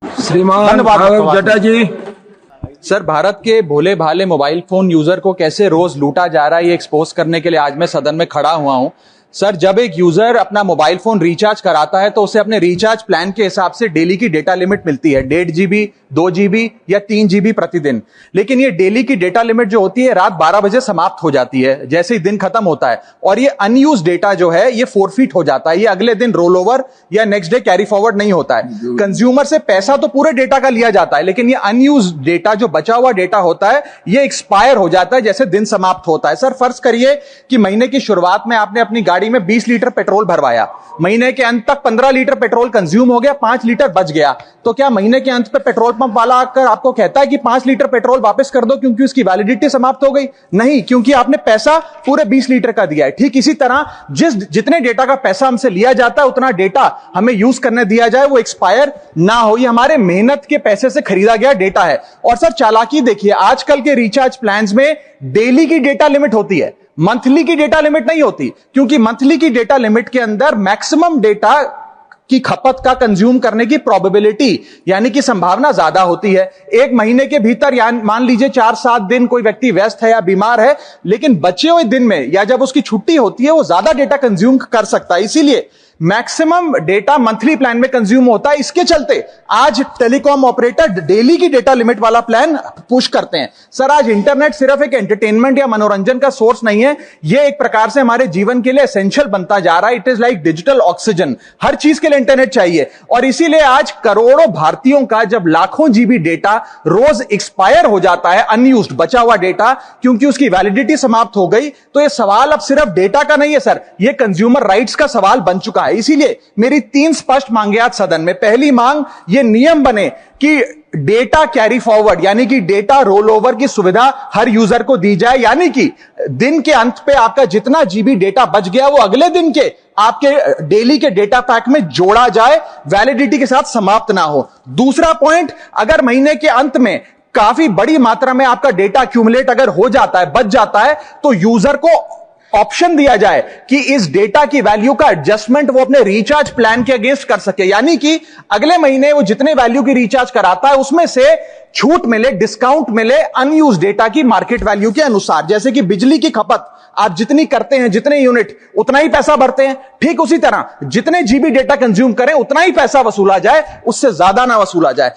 श्रीमान धन्यवाद भागवत जटा जी। सर, भारत के भोले भाले मोबाइल फोन यूजर को कैसे रोज लूटा जा रहा है, ये एक्सपोज करने के लिए आज मैं सदन में खड़ा हुआ हूं। सर, जब एक यूजर अपना मोबाइल फोन रिचार्ज कराता है तो उसे अपने रिचार्ज प्लान के हिसाब से डेली की डेटा लिमिट मिलती है, 1.5 GB, 2 GB या 3 GB प्रतिदिन। लेकिन ये डेली की डेटा लिमिट जो होती है रात 12 बजे समाप्त हो जाती है, जैसे ही दिन खत्म होता है, और ये अनयूज डेटा जो है ये फोरफिट हो जाता है, ये अगले दिन रोल ओवर या नेक्स्ट डे कैरी फॉरवर्ड नहीं होता है। कंज्यूमर से पैसा तो पूरे डेटा का लिया जाता है, लेकिन ये अनयूज डेटा, जो बचा हुआ डेटा होता है, ये एक्सपायर हो जाता है जैसे दिन समाप्त होता है। सर, फर्ज करिए कि महीने की शुरुआत में आपने अपनी गाड़ी में 20 लीटर पेट्रोल भरवाया, महीने के अंत तक 15 लीटर पेट्रोल कंज्यूम हो गया, 5 लीटर बच गया, तो क्या महीने के अंत पे पेट्रोल पंप वाला आकर आपको कहता है कि 5 लीटर पेट्रोल वापस कर दो क्योंकि उसकी वैलिडिटी समाप्त हो गई? नहीं, क्योंकि आपने पैसा पूरे 20 लीटर का दिया है। ठीक इसी तरह जितने डेटा का पैसा हमसे लिया जाता है उतना डेटा हमें यूज करने दिया जाए, वो एक्सपायर ना हो। ये हमारे मेहनत के पैसे से खरीदा गया डेटा है। और सर, चालाकी देखिए, आजकल के रिचार्ज प्लान्स में डेली की डेटा लिमिट होती है, मंथली की डेटा लिमिट नहीं होती, क्योंकि मंथली की डेटा लिमिट के अंदर मैक्सिमम डेटा की खपत का कंज्यूम करने की प्रोबेबिलिटी यानी कि संभावना ज्यादा होती है। एक महीने के भीतर या मान लीजिए 4-7 दिन कोई व्यक्ति व्यस्त है या बीमार है, लेकिन बचे हुए दिन में या जब उसकी छुट्टी होती है वो ज्यादा डेटा कंज्यूम कर सकता है। इसीलिए मैक्सिमम डेटा मंथली प्लान में कंज्यूम होता है। इसके चलते आज टेलीकॉम ऑपरेटर डेली की डेटा लिमिट वाला प्लान पुश करते हैं। सर, आज इंटरनेट सिर्फ एक एंटरटेनमेंट या मनोरंजन का सोर्स नहीं है, यह एक प्रकार से हमारे जीवन के लिए एसेंशियल बनता जा रहा है। It is like digital oxygen. हर चीज के लिए इंटरनेट चाहिए, और इसीलिए आज करोड़ों भारतीयों का जब लाखों जीबी डेटा रोज एक्सपायर हो जाता है, अनयूज्ड बचा हुआ डेटा, क्योंकि उसकी वैलिडिटी समाप्त हो गई, तो यह सवाल अब सिर्फ डेटा का नहीं है सर, यह कंज्यूमर राइट्स का सवाल बन चुका है। इसीलिए मेरी 3 स्पष्ट मांगे आज सदन में। पहली मांग, यह नियम बने कि डेटा कैरी फॉरवर्ड यानी कि डेटा रोल ओवर की सुविधा हर यूजर को दी जाए, यानी कि दिन के अंत पे आपका जितना जीबी डेटा बच गया वो अगले दिन के आपके डेली के डेटा पैक में जोड़ा जाए, वैलिडिटी के साथ समाप्त ना हो। दूसरा पॉइंट, अगर महीने के अंत में काफी बड़ी मात्रा में आपका डेटा एक्यूमुलेट अगर हो जाता है, बच जाता है, तो यूजर को ऑप्शन दिया जाए कि इस डेटा की वैल्यू का एडजस्टमेंट वो अपने रिचार्ज प्लान के अगेंस्ट कर सके, यानी कि अगले महीने वो जितने वैल्यू की रिचार्ज कराता है उसमें से छूट मिले, डिस्काउंट मिले अनयूज डेटा की मार्केट वैल्यू के अनुसार। जैसे कि बिजली की खपत आप जितनी करते हैं, जितने यूनिट, उतना ही पैसा भरते हैं, ठीक उसी तरह जितने जीबी डेटा कंज्यूम करें उतना ही पैसा वसूला जाए, उससे ज्यादा ना वसूला जाए।